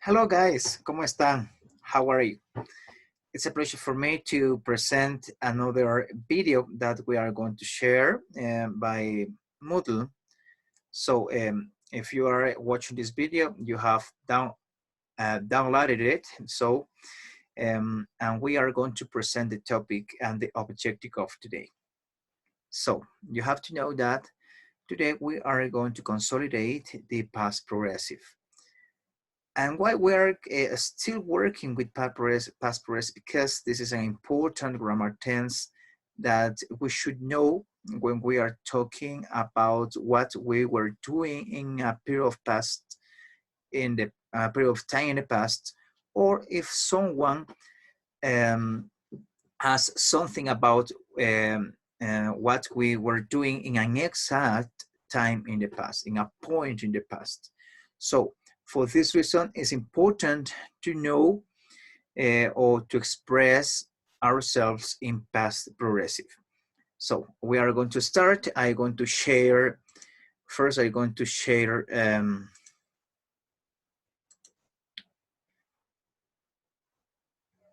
Hello guys, ¿cómo están? How are you? It's a pleasure for me to present another video that we are going to share by Moodle. So if you are watching this video, you have downloaded it. So, and we are going to present the topic and the objective of today. So you have to know that today we are going to consolidate the past progressive. And why we're still working with past progressive, because this is an important grammar tense that we should know when we are talking about what we were doing in a period of period of time in the past, or if someone has something about what we were doing in an exact time in the past, in a point in the past. So for this reason, it's important to know or to express ourselves in past progressive. So we are going to start. I'm going to share, first I'm going to share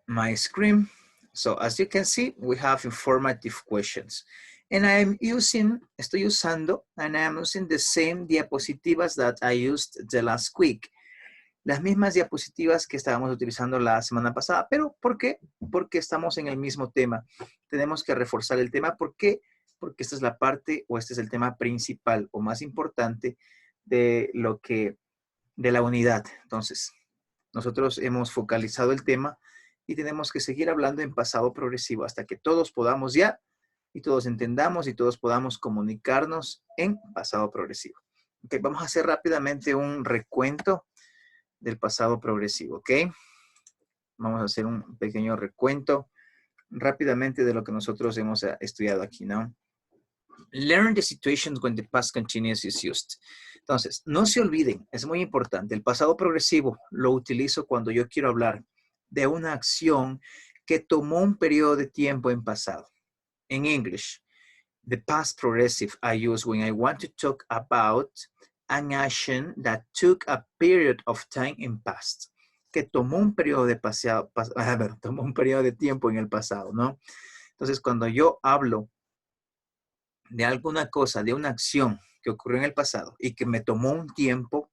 my screen. So as you can see, we have informative questions. And estoy usando, and I'm using the same diapositivas that I used the last week. Las mismas diapositivas que estábamos utilizando la semana pasada. ¿Pero por qué? Porque estamos en el mismo tema. Tenemos que reforzar el tema. ¿Por qué? Porque esta es la parte, o este es el tema principal o más importante de la unidad. Entonces, nosotros hemos focalizado el tema y tenemos que seguir hablando en pasado progresivo hasta que todos podamos ya y todos entendamos y todos podamos comunicarnos en pasado progresivo. Ok, vamos a hacer rápidamente un recuento del pasado progresivo, ¿ok? Vamos a hacer un pequeño recuento rápidamente de lo que nosotros hemos estudiado aquí, ¿no? Learn the situations when the past continuous is used. Entonces, no se olviden, es muy importante, el pasado progresivo lo utilizo cuando yo quiero hablar de una acción que tomó un periodo de tiempo en pasado. En English, the past progressive I use when I want to talk about an action that took a period of time in past, que tomó un periodo tomó un periodo de tiempo en el pasado, ¿no? Entonces, cuando yo hablo de alguna cosa, de una acción que ocurrió en el pasado y que me tomó un tiempo,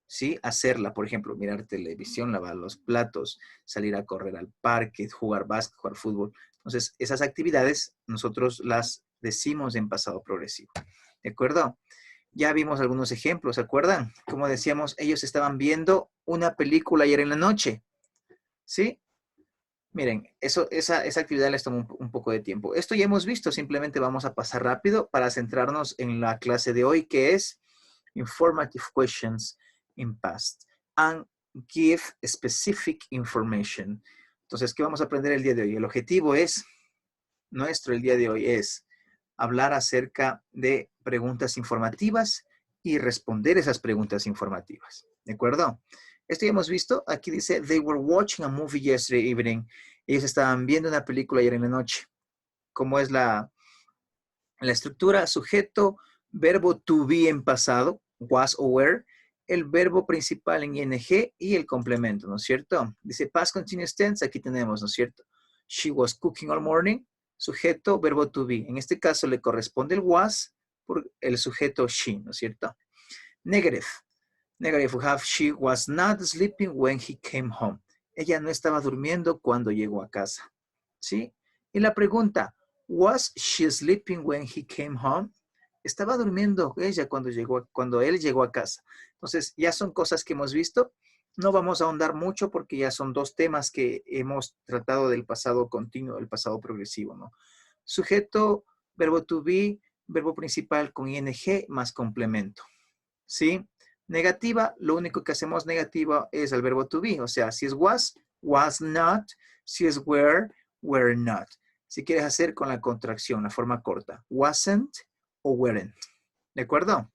¿sí? Hacerla, por ejemplo, mirar televisión, lavar los platos, salir a correr al parque, jugar básquet, jugar fútbol. Entonces, esas actividades nosotros las decimos en pasado progresivo, ¿de acuerdo? Ya vimos algunos ejemplos, ¿se acuerdan? Como decíamos, ellos estaban viendo una película ayer en la noche, ¿sí? Miren, esa actividad les tomó un poco de tiempo. Esto ya hemos visto, simplemente vamos a pasar rápido para centrarnos en la clase de hoy, que es Informative Questions in Past and Give Specific Information. Entonces, ¿qué vamos a aprender el día de hoy? El objetivo nuestro el día de hoy es hablar acerca de preguntas informativas y responder esas preguntas informativas. ¿De acuerdo? Esto ya hemos visto. Aquí dice, they were watching a movie yesterday evening. Ellos estaban viendo una película ayer en la noche. ¿Cómo es la estructura? Sujeto, verbo to be en pasado, was or were, el verbo principal en ing y el complemento, ¿no es cierto? Dice past continuous tense, aquí tenemos, ¿no es cierto? She was cooking all morning. Sujeto, verbo to be. En este caso le corresponde el was por el sujeto she, ¿no es cierto? Negative. Negative, we have she was not sleeping when he came home. Ella no estaba durmiendo cuando llegó a casa. ¿Sí? Y la pregunta, was she sleeping when he came home? Estaba durmiendo ella cuando él llegó a casa. Entonces, ya son cosas que hemos visto. No vamos a ahondar mucho porque ya son dos temas que hemos tratado del pasado continuo, del pasado progresivo, ¿no? Sujeto, verbo to be, verbo principal con ing más complemento. ¿Sí? Negativa, lo único que hacemos negativa es el verbo to be. O sea, si es was not. Si es were not. Si quieres hacer con la contracción, la forma corta, wasn't o weren't. ¿De acuerdo?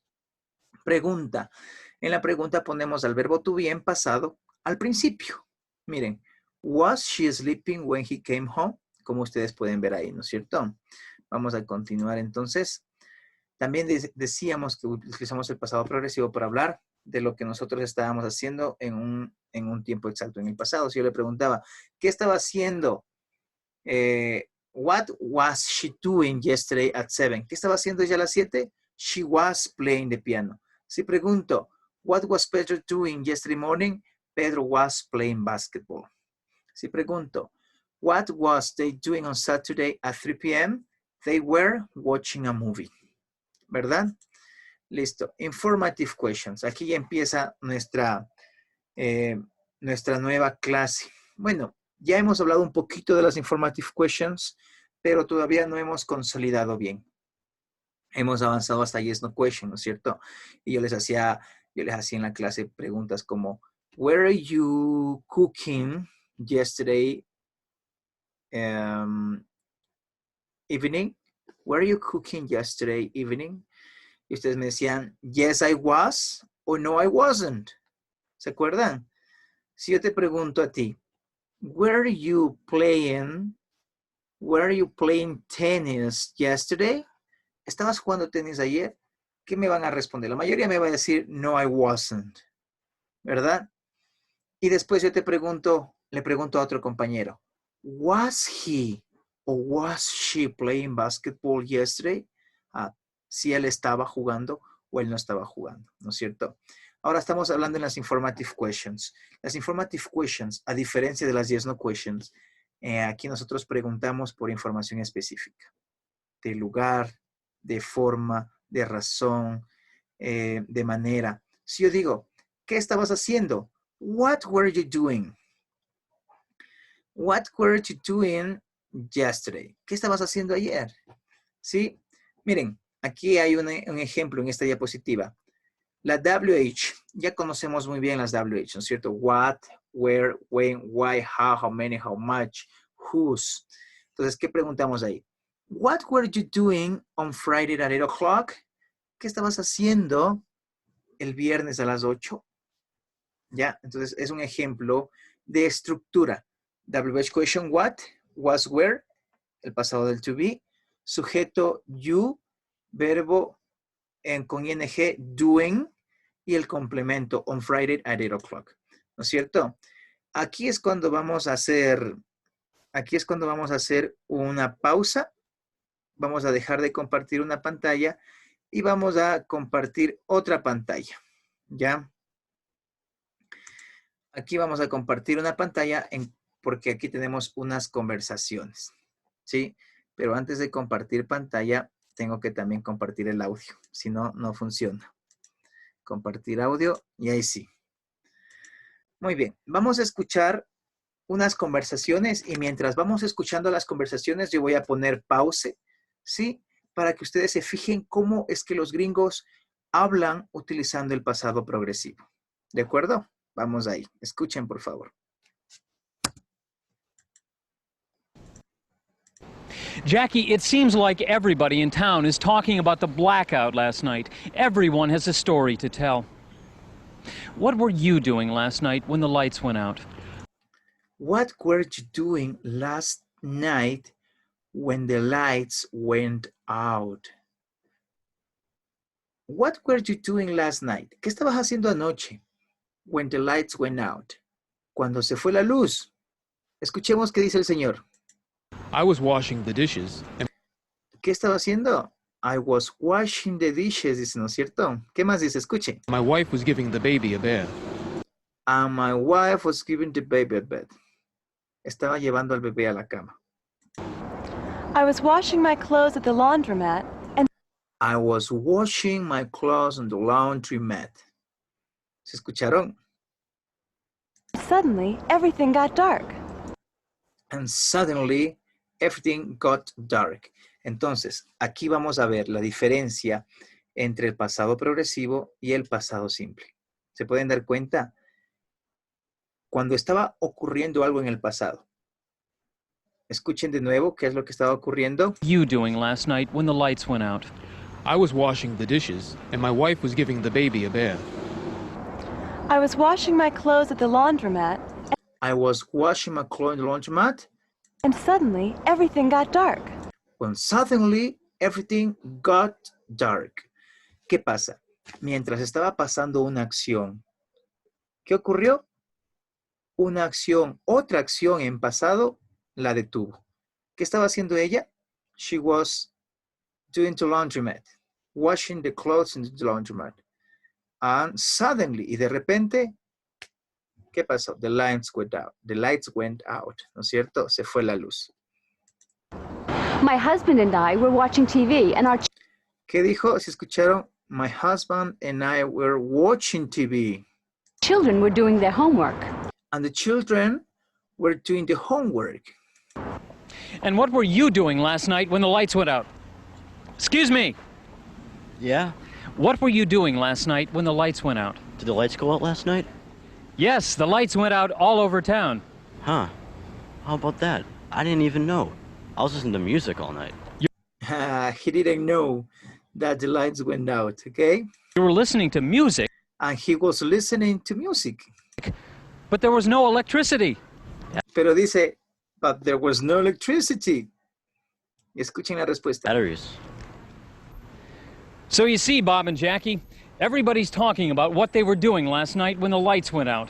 Pregunta. En la pregunta ponemos al verbo to be en pasado al principio. Miren, was she sleeping when he came home? Como ustedes pueden ver ahí, ¿no es cierto? Vamos a continuar entonces. También decíamos que utilizamos el pasado progresivo para hablar de lo que nosotros estábamos haciendo en un tiempo exacto, en el pasado. Si yo le preguntaba, ¿qué estaba haciendo? What was she doing yesterday at 7? ¿Qué estaba haciendo ella a las 7? She was playing the piano. Si pregunto, what was Pedro doing yesterday morning? Pedro was playing basketball. Si pregunto, what was they doing on Saturday at 3 p.m.? They were watching a movie. ¿Verdad? Listo. Informative questions. Aquí ya empieza nuestra nueva clase. Bueno, ya hemos hablado un poquito de las informative questions, pero todavía no hemos consolidado bien. Hemos avanzado hasta yes, no question, ¿no es cierto? Y yo les hacía en la clase preguntas como, were you cooking yesterday evening? Were you cooking yesterday evening? Y ustedes me decían, yes, I was, o no, I wasn't. ¿Se acuerdan? Si yo te pregunto a ti, were you playing tennis yesterday? ¿Estabas jugando tenis ayer? ¿Qué me van a responder? La mayoría me va a decir, no, I wasn't. ¿Verdad? Y después yo le pregunto a otro compañero, was he or was she playing basketball yesterday? Si él estaba jugando o él no estaba jugando, ¿no es cierto? Ahora estamos hablando en las informative questions. Las informative questions, a diferencia de las yes, no questions, aquí nosotros preguntamos por información específica, de lugar, de forma, de razón, de manera. Si yo digo, ¿qué estabas haciendo? What were you doing? What were you doing yesterday? ¿Qué estabas haciendo ayer? ¿Sí? Miren, aquí hay un ejemplo en esta diapositiva. La WH, ya conocemos muy bien las WH, ¿no es cierto? What, where, when, why, how many, how much, whose. Entonces, ¿qué preguntamos ahí? What were you doing on Friday at 8 o'clock? ¿Qué estabas haciendo el viernes a las 8? ¿Ya? Entonces, es un ejemplo de estructura. WH question what, was where, el pasado del to be, sujeto you, verbo con ing doing y el complemento on Friday at 8 o'clock. ¿No es cierto? Aquí es cuando vamos a hacer una pausa. Vamos a dejar de compartir una pantalla y vamos a compartir otra pantalla. ¿Ya? Aquí vamos a compartir una pantalla porque aquí tenemos unas conversaciones. ¿Sí? Pero antes de compartir pantalla, tengo que también compartir el audio. Si no, no funciona. Compartir audio y ahí sí. Muy bien. Vamos a escuchar unas conversaciones y mientras vamos escuchando las conversaciones, yo voy a poner pause, ¿sí? Para que ustedes se fijen cómo es que los gringos hablan utilizando el pasado progresivo. ¿De acuerdo? Vamos ahí. Escuchen, por favor. Jackie, it seems like everybody in town is talking about the blackout last night. Everyone has a story to tell. What were you doing last night when the lights went out? What were you doing last night when the lights went out? What were you doing last night? ¿Qué estabas haciendo anoche? When the lights went out. Cuando se fue la luz. Escuchemos qué dice el señor. I was washing the dishes. ¿Qué estaba haciendo? I was washing the dishes, dice, ¿no es cierto? ¿Qué más dice? Escuche. My wife was giving the baby a bath. And my wife was giving the baby a bed. Estaba llevando al bebé a la cama. I was washing my clothes at the laundromat and I was washing my clothes on the laundromat. ¿Se escucharon? suddenly everything got dark. And suddenly everything got dark. Entonces, aquí vamos a ver la diferencia entre el pasado progresivo y el pasado simple. ¿Se pueden dar cuenta? Cuando estaba ocurriendo algo en el pasado. Escuchen de nuevo qué es lo que estaba ocurriendo. You doing last night when the lights went out? I was washing the dishes, and my wife was giving the baby a bath. I was washing my clothes at the laundromat I was washing my clothes in the laundromat. and suddenly everything got dark. When suddenly everything got dark. ¿Qué pasa? mientras estaba pasando una acción. ¿Qué ocurrió? Una acción, otra acción en pasado la detuvo. ¿Qué estaba haciendo ella? She was doing the laundromat, washing the clothes in the laundromat. And suddenly, y de repente, ¿qué pasó? The lights went out. The lights went out, ¿no es cierto? Se fue la luz. My husband and I were watching TV and our ¿Qué dijo? Si escucharon, my husband and I were watching TV. children were doing their homework. And the children were doing the homework. And what were you doing last night when the lights went out? Excuse me. Yeah? What were you doing last night when the lights went out? Did the lights go out last night? Yes, the lights went out all over town. Huh. How about that? I didn't even know. I was listening to music all night. He didn't know that the lights went out, okay? You were listening to music, And he was listening to music. but there was no electricity. Pero dice, but there was no electricity. Escuchen la respuesta. Batteries. So you see, Bob and Jackie, everybody's talking about what they were doing last night when the lights went out.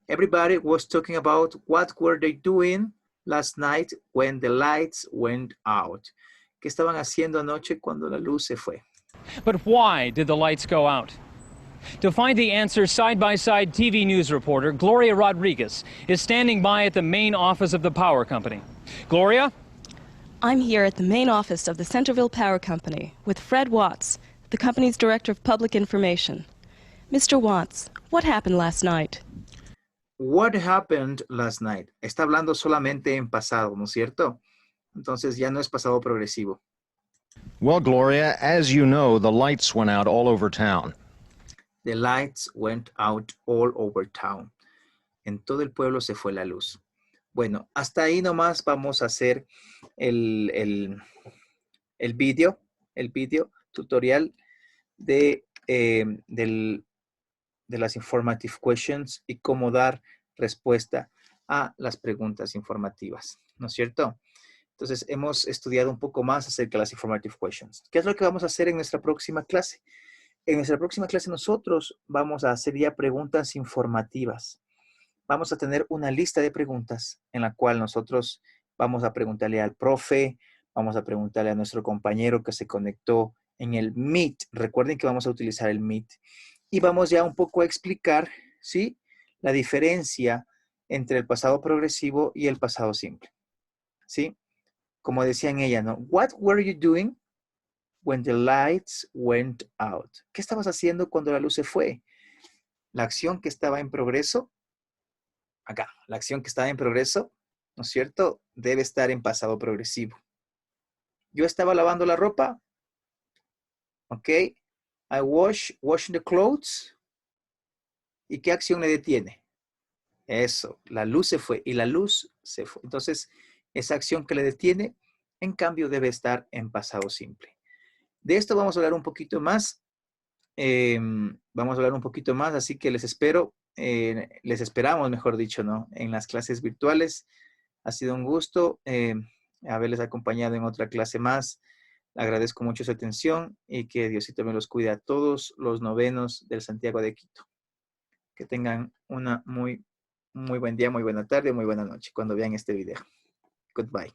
Everybody was talking about what were they doing last night when the lights went out. ¿Qué estaban haciendo anoche cuando la luz se fue? But why did the lights go out? To find the answer, side-by-side TV news reporter Gloria Rodriguez is standing by at the main office of the power company. Gloria? I'm here at the main office of the Centerville Power Company with Fred Watts, the company's Director of Public Information. Mr. Watts, what happened last night? What happened last night? Está hablando solamente en pasado, ¿no es cierto? Entonces ya no es pasado progresivo. Well, Gloria, as you know, the lights went out all over town. The lights went out all over town. En todo el pueblo se fue la luz. Bueno, hasta ahí nomás vamos a hacer el video tutorial de las informative questions y cómo dar respuesta a las preguntas informativas, ¿no es cierto? Entonces, hemos estudiado un poco más acerca de las informative questions. ¿Qué es lo que vamos a hacer en nuestra próxima clase? En nuestra próxima clase nosotros vamos a hacer ya preguntas informativas. Vamos a tener una lista de preguntas en la cual nosotros vamos a preguntarle al profe, vamos a preguntarle a nuestro compañero que se conectó en el Meet. Recuerden que vamos a utilizar el Meet. Y vamos ya un poco a explicar, ¿sí?, la diferencia entre el pasado progresivo y el pasado simple. ¿Sí? Como decían ella, ¿no? What were you doing when the lights went out? ¿Qué estabas haciendo cuando la luz se fue? La acción que estaba en progreso, acá, la acción que estaba en progreso, ¿no es cierto?, debe estar en pasado progresivo. Yo estaba lavando la ropa, ¿ok? I washing the clothes. ¿Y qué acción le detiene? Eso, la luz se fue y la luz se fue. Entonces, esa acción que le detiene, en cambio, debe estar en pasado simple. De esto vamos a hablar un poquito más. Así que les espero, les esperamos, mejor dicho, ¿no?, en las clases virtuales. Ha sido un gusto haberles acompañado en otra clase más. Agradezco mucho su atención y que Diosito me los cuide a todos los novenos del Santiago de Quito. Que tengan una muy buen día, muy buena tarde, muy buena noche cuando vean este video. Goodbye.